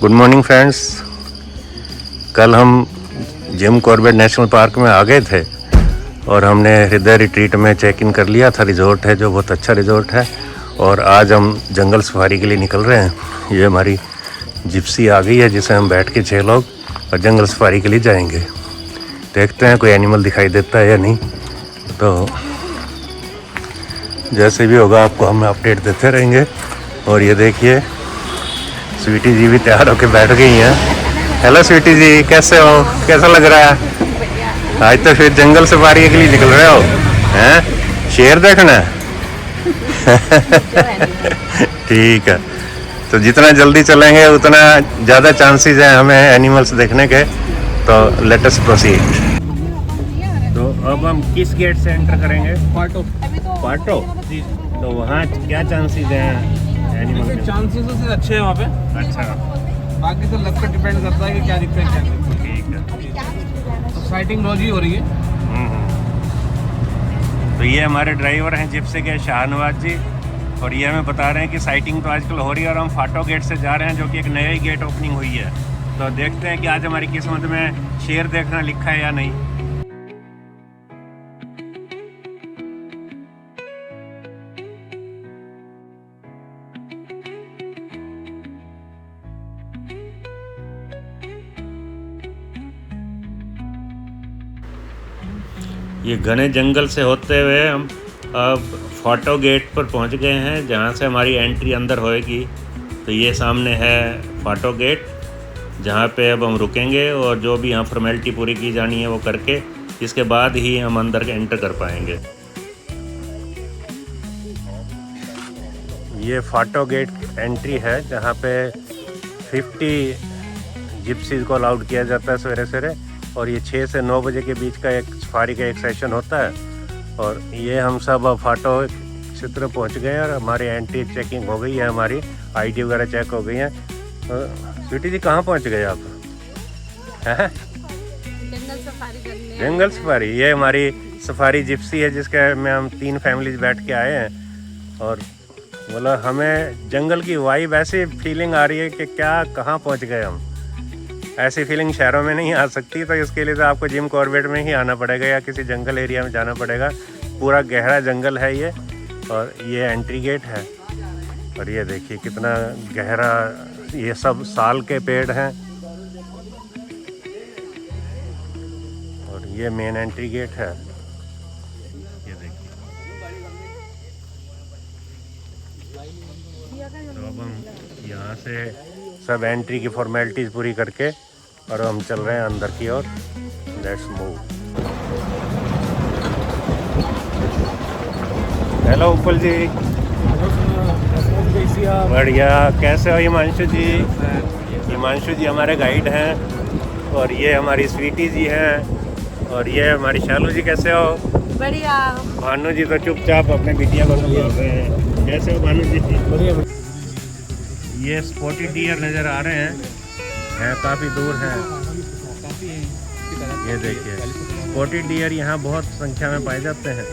Good morning friends. कल हम Jim Corbett national park में आ गए थे और हमने हृदय रिट्रीट में चेक इन कर लिया था। रिजॉर्ट है जो बहुत अच्छा रिजॉर्ट है। और आज हम जंगल सफारी के लिए निकल रहे हैं। ये हमारी जिप्सी आ गई है जिसे हम बैठ के 6 लोग और जंगल सफारी के लिए जाएंगे। देखते हैं कोई एनिमल दिखाई देता है या नहीं। तो जैसे भी होगा आपको हम अपडेट देते रहेंगे। और ये देखिए स्वीटी जी भी तैयार होके बैठ गई हैं। हेलो स्वीटी जी, कैसे हो? कैसा लग रहा है? आज तो फिर जंगल सफारी के लिए निकल रहे हो हैं? शेर देखना है? ठीक है, तो जितना जल्दी चलेंगे उतना ज़्यादा चांसेस हैं हमें एनिमल्स देखने के। तो लेट अस प्रोसीड। तो अब हम किस गेट से एंटर करेंगे? पाटो जी। तो वहाँ क्या चांसेस हैं एनिमल के? चांसेस से अच्छे हैं वहाँ पे। अच्छा, बाकी तो लक पर डिपेंड करता है कि क्या दिखता है क्या नहीं। ठीक है। तो साइटिंग रोज ही हो रही है। तो ये हमारे ड्राइवर हैं जिप्सी के शाहनवाज जी, और ये हमें बता रहे हैं कि साइटिंग तो आजकल हो रही है और हम फाटो गेट से जा रहे हैं जो कि एक नया ही गेट ओपनिंग हुई है। तो देखते हैं कि आज हमारी किस्मत में शेर देखना लिखा है या नहीं। ये घने जंगल से होते हुए हम अब फाटो गेट पर पहुंच गए हैं जहां से हमारी एंट्री अंदर होएगी। तो ये सामने है फाटो गेट जहां पे अब हम रुकेंगे और जो भी यहाँ फॉर्मेलिटी पूरी की जानी है वो करके इसके बाद ही हम अंदर एंटर कर पाएंगे। ये फाटो गेट एंट्री है जहाँ पे 50 जिप्सीज को अलाउड किया जाता है सवेरे सवेरे। और ये 6 से 9 बजे के बीच का एक सफारी का एक सेशन होता है। और ये हम सब अब फाटो क्षेत्र पहुंच गए हैं और हमारी एंट्री चेकिंग हो गई है, हमारी आईडी वगैरह चेक हो गई है। स्वीटी जी कहाँ पहुंच गए आप? हैं? जंगल सफारी। ये हमारी सफारी जिप्सी है जिसके में हम 3 फैमिलीज बैठ के आए हैं। और बोला हमें जंगल की वाइब ऐसी फीलिंग आ रही है कि क्या कहाँ पहुंच गए हम। ऐसी फीलिंग शहरों में नहीं आ सकती। तो इसके लिए तो आपको जिम कॉर्बेट में ही आना पड़ेगा या किसी जंगल एरिया में जाना पड़ेगा। पूरा गहरा जंगल है ये। और ये एंट्री गेट है। और ये देखिए कितना गहरा, ये सब साल के पेड़ हैं। और ये मेन एंट्री गेट है। ये देखिए। तो अब हम यहाँ से सब एंट्री की फॉर्मेलिटीज़ पूरी करके और हम चल रहे हैं अंदर की ओर। Let's move. हेलो उपल जी। बढ़िया, कैसे हो हिमांशु जी? हिमांशु जी हमारे गाइड हैं। और ये हमारी स्वीटी जी हैं। और ये हमारी शालू जी, कैसे हो? बढ़िया। भानु जी तो चुपचाप अपने बिटिया को संभाल रहे हैं। कैसे हो भानु जी? बढ़िया। ये स्पॉटेड डियर नज़र आ रहे हैं काफ़ी दूर हैं। ये देखिए स्पॉटेड डियर यहाँ बहुत संख्या में पाए जाते हैं।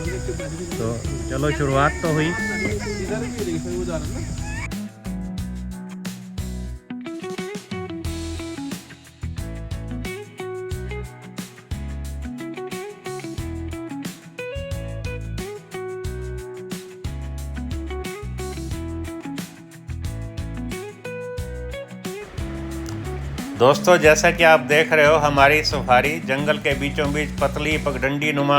तो चलो शुरुआत तो हुई। दोस्तों जैसा कि आप देख रहे हो हमारी सफारी जंगल के बीचों बीच पतली पगडंडी नुमा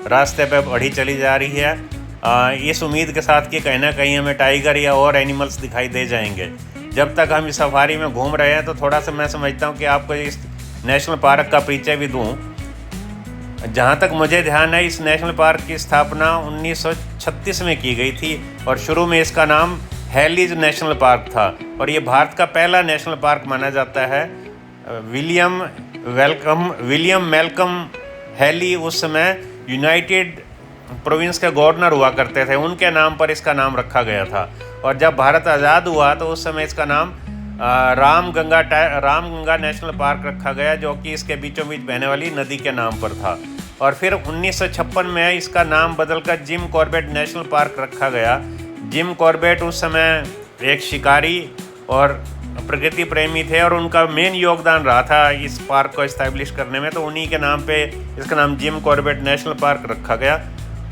रास्ते पे बढ़ी चली जा रही है। इस उम्मीद के साथ कि कहीं ना कहीं हमें टाइगर या और एनिमल्स दिखाई दे जाएंगे। जब तक हम इस सफारी में घूम रहे हैं तो थोड़ा सा मैं समझता हूँ कि आपको इस नेशनल पार्क का परिचय भी दूँ। जहाँ तक मुझे ध्यान है इस नेशनल पार्क की स्थापना 1936 में की गई थी और शुरू में इसका नाम हैलीज नेशनल पार्क था। और ये भारत का पहला नेशनल पार्क माना जाता है। विलियम मेलकम हैली उस समय यूनाइटेड प्रोविंस के गवर्नर हुआ करते थे, उनके नाम पर इसका नाम रखा गया था। और जब भारत आज़ाद हुआ तो उस समय इसका नाम रामगंगा नेशनल पार्क रखा गया जो कि इसके बीचों बीच बहने वाली नदी के नाम पर था। और फिर 1956 में इसका नाम बदलकर जिम कॉर्बेट नेशनल पार्क रखा गया। जिम कॉर्बेट उस समय एक शिकारी और प्रकृति प्रेमी थे और उनका मेन योगदान रहा था इस पार्क को इस्टेब्लिश करने में, तो उन्हीं के नाम पे इसका नाम जिम कॉर्बेट नेशनल पार्क रखा गया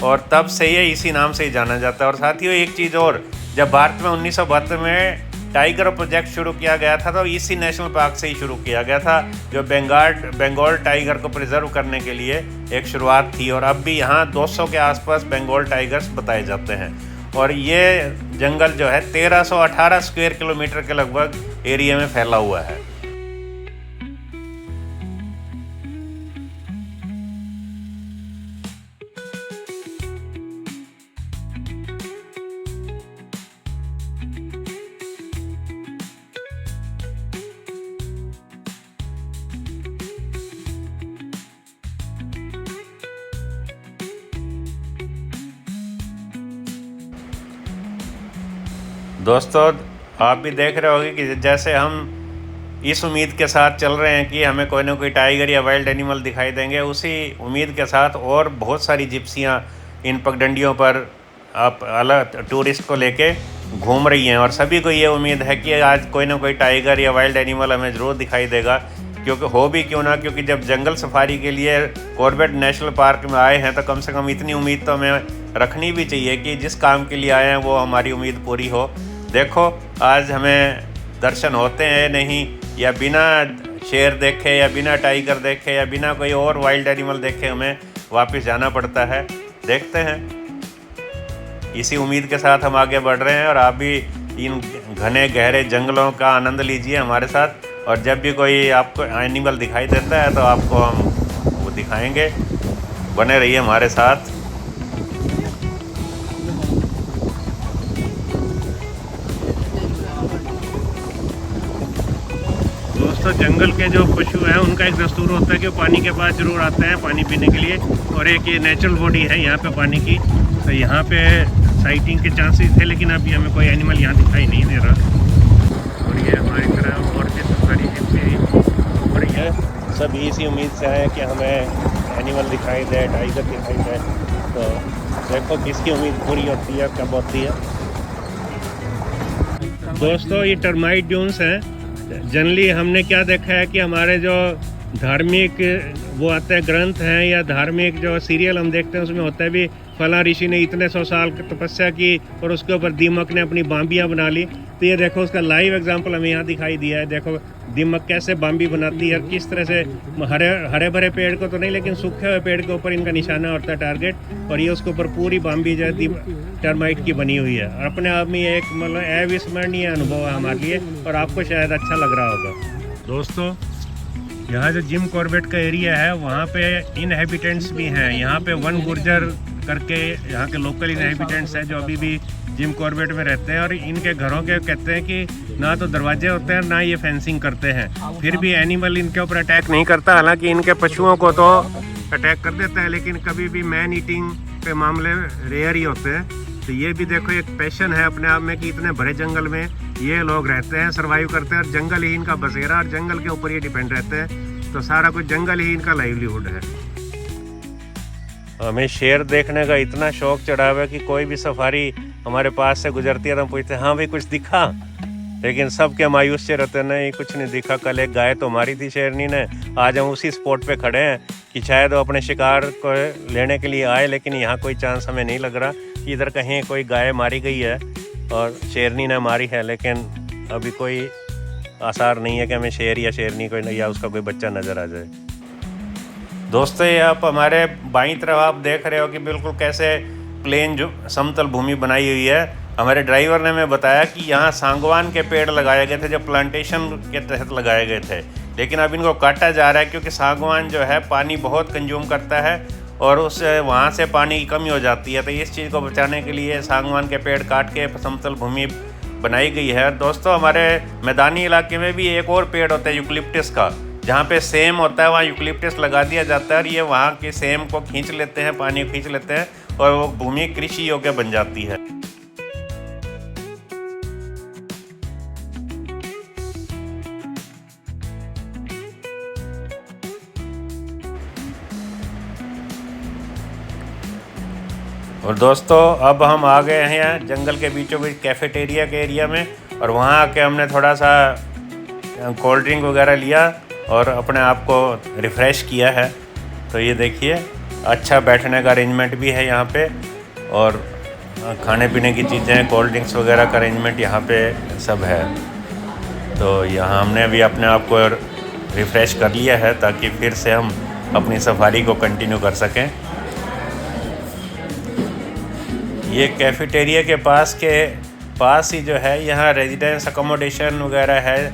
और तब से ये इसी नाम से ही जाना जाता है। और साथियों एक चीज़ और, जब भारत में 1972 में टाइगर प्रोजेक्ट शुरू किया गया था तो इसी नेशनल पार्क से ही शुरू किया गया था, जो बंगाल टाइगर को प्रिजर्व करने के लिए एक शुरुआत थी। और अब भी यहाँ 200 के आसपास बंगाल टाइगर्स बताए जाते हैं और ये जंगल जो है 1318 स्क्वायर किलोमीटर के लगभग एरिया में फैला हुआ है। दोस्तों आप भी देख रहे होंगे कि जैसे हम इस उम्मीद के साथ चल रहे हैं कि हमें कोई ना कोई टाइगर या वाइल्ड एनिमल दिखाई देंगे, उसी उम्मीद के साथ और बहुत सारी जिप्सियां इन पगडंडियों पर आप अलग टूरिस्ट को लेके घूम रही हैं और सभी को ये उम्मीद है कि आज कोई ना कोई टाइगर या वाइल्ड एनिमल हमें ज़रूर दिखाई देगा। क्योंकि हो भी क्यों ना, क्योंकि जब जंगल सफारी के लिए कॉर्बेट नेशनल पार्क में आए हैं तो कम से कम इतनी उम्मीद तो हमें रखनी भी चाहिए कि जिस काम के लिए आए हैं वो हमारी उम्मीद पूरी हो। देखो आज हमें दर्शन होते हैं नहीं, या बिना शेर देखे या बिना टाइगर देखे या बिना कोई और वाइल्ड एनिमल देखे हमें वापस जाना पड़ता है। देखते हैं, इसी उम्मीद के साथ हम आगे बढ़ रहे हैं और आप भी इन घने गहरे जंगलों का आनंद लीजिए हमारे साथ। और जब भी कोई आपको एनिमल दिखाई देता है तो आपको हम वो दिखाएंगे, बने रहिए हमारे साथ। दोस्तों जंगल के जो पशु हैं उनका एक दस्तूर होता है कि वो पानी के पास ज़रूर आते हैं पानी पीने के लिए, और एक ये नेचुरल बॉडी है यहाँ पे पानी की, तो यहाँ पे साइटिंग के चांसेस थे, लेकिन अभी हमें कोई एनिमल यहाँ दिखाई नहीं दे रहा। और ये हमारी तरह और भी सफारी जिप्सी और ये सब इसी उम्मीद से आए कि हमें एनिमल दिखाई दे, टाइगर दिखाई दे। तो देखो किसकी उम्मीद पूरी होती है, कब होती है। दोस्तों ये टर्माइट ड्यून्स हैं। जनरली हमने क्या देखा है कि हमारे जो धार्मिक वो आते हैं ग्रंथ हैं या धार्मिक जो सीरियल हम देखते हैं उसमें होता है भी फला ऋषि ने इतने 100 साल की तपस्या की और उसके ऊपर दीमक ने अपनी बाम्बियाँ बना ली। तो ये देखो उसका लाइव एग्जांपल हमें यहाँ दिखाई दिया है। देखो दीमक कैसे बाम्बी बनाती है, किस तरह से हरे भरे पेड़ को तो नहीं लेकिन सूखे हुए पेड़ के ऊपर इनका निशाना होता है टारगेट, और ये उसके ऊपर पूरी बाम्बी जो है टर्माइट की बनी हुई है। और अपने आप में एक मतलब अविस्मरणीय अनुभव है हमारे लिए और आपको शायद अच्छा लग रहा होगा। दोस्तों यहाँ जो जिम कॉर्बेट का एरिया है वहाँ पे इनहेबिटेंट्स भी हैं। यहाँ पे वन गुर्जर करके यहाँ के लोकल इनहेबिटेंट्स हैं जो अभी भी जिम कॉर्बेट में रहते हैं, और इनके घरों के कहते हैं कि ना तो दरवाजे होते हैं ना ये फेंसिंग करते हैं, फिर भी एनिमल इनके ऊपर अटैक नहीं करता। हालांकि इनके पशुओं को तो अटैक कर देता है, लेकिन कभी भी मैन ईटिंग के मामले रेयर ही होते हैं। तो ये भी देखो एक पैशन है अपने आप में कि इतने बड़े जंगल में ये लोग रहते हैं, सर्वाइव करते हैं, और जंगल ही इनका बसेरा और जंगल के ऊपर ये डिपेंड रहते हैं। तो सारा कुछ जंगल ही इनका लाइवलीहुड है। हमें शेर देखने का इतना शौक चढ़ा हुआ है कि कोई भी सफारी हमारे पास से गुजरती है तो हम पूछते हैं हाँ भाई कुछ दिखा, लेकिन सब के मायूस से रहते हैं नहीं कुछ नहीं दिखा। कल एक गाय तो मारी थी शेरनी ने, आज हम उसी स्पॉट पे खड़े हैं कि शायद वो अपने शिकार को लेने के लिए आए, लेकिन यहाँ कोई चांस हमें नहीं लग रहा कि इधर कहीं कोई गाय मारी गई है और शेरनी ने मारी है, लेकिन अभी कोई आसार नहीं है कि हमें शेर या शेरनी कोई या उसका कोई बच्चा नज़र आ जाए। दोस्तों ये आप हमारे बाईं तरफ आप देख रहे हो कि बिल्कुल कैसे प्लेन जो समतल भूमि बनाई हुई है। हमारे ड्राइवर ने हमें बताया कि यहाँ सागवान के पेड़ लगाए गए थे जो प्लांटेशन के तहत लगाए गए थे, लेकिन अब इनको काटा जा रहा है क्योंकि सागवान जो है पानी बहुत कंज्यूम करता है और उससे वहाँ से पानी की कमी हो जाती है। तो इस चीज़ को बचाने के लिए सागवान के पेड़ काट के समतल भूमि बनाई गई है। दोस्तों हमारे मैदानी इलाके में भी एक और पेड़ होता है यूकलिप्टस का, जहाँ पे सेम होता है वहाँ यूकलिप्टस लगा दिया जाता है और ये वहाँ के सेम को खींच लेते हैं, पानी खींच लेते हैं और वो भूमि कृषि योग्य बन जाती है। और दोस्तों अब हम आ गए हैं जंगल के बीचों बीच कैफेटेरिया के एरिया में, और वहाँ आके हमने थोड़ा सा कोल्ड ड्रिंक वगैरह लिया और अपने आप को रिफ़्रेश किया है। तो ये देखिए अच्छा बैठने का अरेंजमेंट भी है यहाँ पे, और खाने पीने की चीज़ें, कोल्ड ड्रिंक्स वगैरह का अरेंजमेंट यहाँ पे सब है। तो यहाँ हमने भी अपने आप को रिफ़्रेश कर लिया है ताकि फिर से हम अपनी सफारी को कंटिन्यू कर सकें। ये कैफ़ेटेरिया के पास ही जो है यहाँ रेजिडेंस अकोमोडेशन वगैरह है,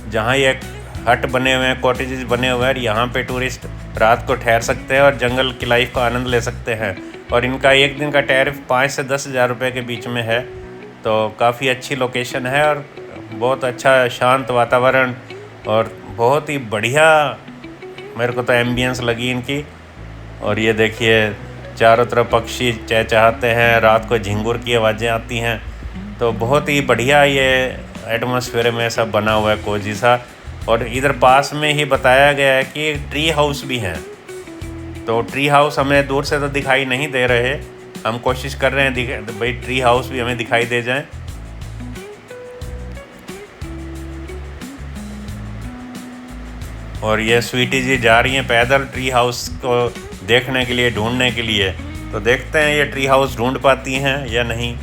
जहाँ ये हट बने हुए हैं, कॉटेजेस बने हुए हैं। यहाँ पे टूरिस्ट रात को ठहर सकते हैं और जंगल की लाइफ का आनंद ले सकते हैं। और इनका एक दिन का टैरिफ 5 से 10 हज़ार रुपये के बीच में है। तो काफ़ी अच्छी लोकेशन है और बहुत अच्छा शांत वातावरण और बहुत ही बढ़िया मेरे को तो एम्बियंस लगी इनकी। और ये देखिए चारों तरफ पक्षी चहचहाते हैं, रात को झिंगुर की आवाज़ें आती हैं। तो बहुत ही बढ़िया ये एटमॉस्फेयर में सब बना हुआ है, कोजी सा। और इधर पास में ही बताया गया है कि ट्री हाउस भी हैं। तो ट्री हाउस हमें दूर से तो दिखाई नहीं दे रहे, हम कोशिश कर रहे हैं भाई ट्री हाउस भी हमें दिखाई दे जाए। और ये स्वीटी जी जा रही हैं पैदल ट्री हाउस को देखने के लिए, ढूंढने के लिए। तो देखते हैं ये ट्री हाउस ढूंढ पाती हैं या नहीं।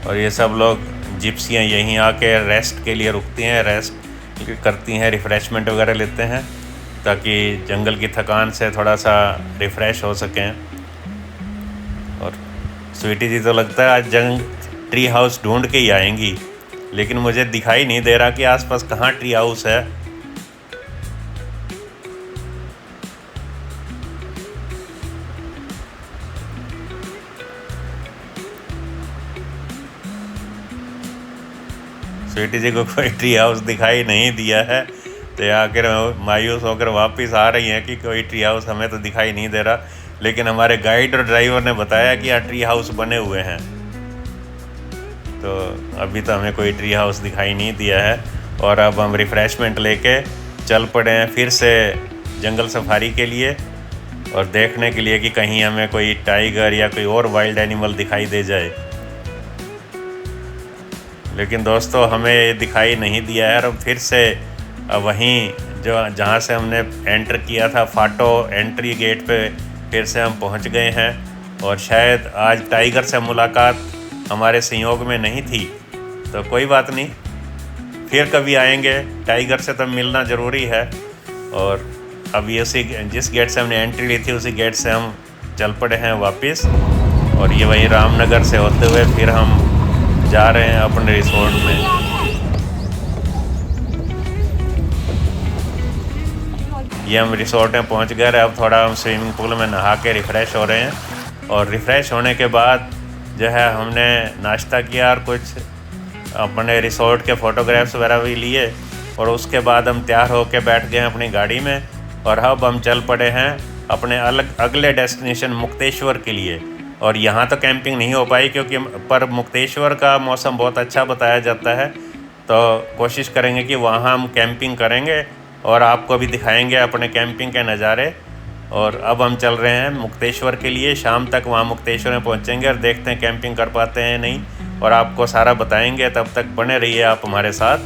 और ये सब लोग जिप्सियाँ यहीं आके रेस्ट के लिए रुकती हैं, रेस्ट करती हैं, रिफ़्रेशमेंट वगैरह लेते हैं ताकि जंगल की थकान से थोड़ा सा रिफ़्रेश हो सकें। और स्वीटी जी तो लगता है आज ट्री हाउस ढूंढ के ही आएंगी, लेकिन मुझे दिखाई नहीं दे रहा कि आसपास कहाँ ट्री हाउस है। स्वीटी जी को कोई ट्री हाउस दिखाई नहीं दिया है, तो आखिर मायूस होकर वापस आ रही हैं कि कोई ट्री हाउस हमें तो दिखाई नहीं दे रहा। लेकिन हमारे गाइड और ड्राइवर ने बताया कि यहाँ ट्री हाउस बने हुए हैं। तो अभी तो हमें कोई ट्री हाउस दिखाई नहीं दिया है। और अब हम रिफ़्रेशमेंट लेके चल पड़े हैं फिर से जंगल सफारी के लिए, और देखने के लिए कि कहीं हमें कोई टाइगर या कोई और वाइल्ड एनिमल दिखाई दे जाए। लेकिन दोस्तों हमें ये दिखाई नहीं दिया है। और अब फिर से वहीं जहाँ से हमने एंटर किया था, फाटो एंट्री गेट पे फिर से हम पहुँच गए हैं। और शायद आज टाइगर से मुलाकात हमारे संयोग में नहीं थी, तो कोई बात नहीं, फिर कभी आएंगे। टाइगर से तो मिलना ज़रूरी है। और अभी जिस गेट से हमने एंट्री ली थी उसी गेट से हम चल पड़े हैं वापस। और ये वही रामनगर से होते हुए फिर हम जा रहे हैं अपने रिसोर्ट में। ये हम रिसोर्ट में पहुंच गए। अब थोड़ा हम स्विमिंग पूल में नहा के रिफ़्रेश हो रहे हैं। और रिफ़्रेश होने के बाद जो है हमने नाश्ता किया और कुछ अपने रिसोर्ट के फ़ोटोग्राफ्स वगैरह भी लिए। और उसके बाद हम तैयार होकर बैठ गए हैं अपनी गाड़ी में। और अब हम चल पड़े हैं अपने अगले डेस्टिनेशन मुक्तेश्वर के लिए। और यहाँ तो कैंपिंग नहीं हो पाई क्योंकि पर मुक्तेश्वर का मौसम बहुत अच्छा बताया जाता है। तो कोशिश करेंगे कि वहाँ हम कैंपिंग करेंगे और आपको भी दिखाएंगे अपने कैंपिंग के नज़ारे। और अब हम चल रहे हैं मुक्तेश्वर के लिए। शाम तक वहाँ मुक्तेश्वर में पहुँचेंगे और देखते हैं कैंपिंग कर पाते हैं नहीं, और आपको सारा बताएंगे। तब तक बने रहिए आप हमारे साथ।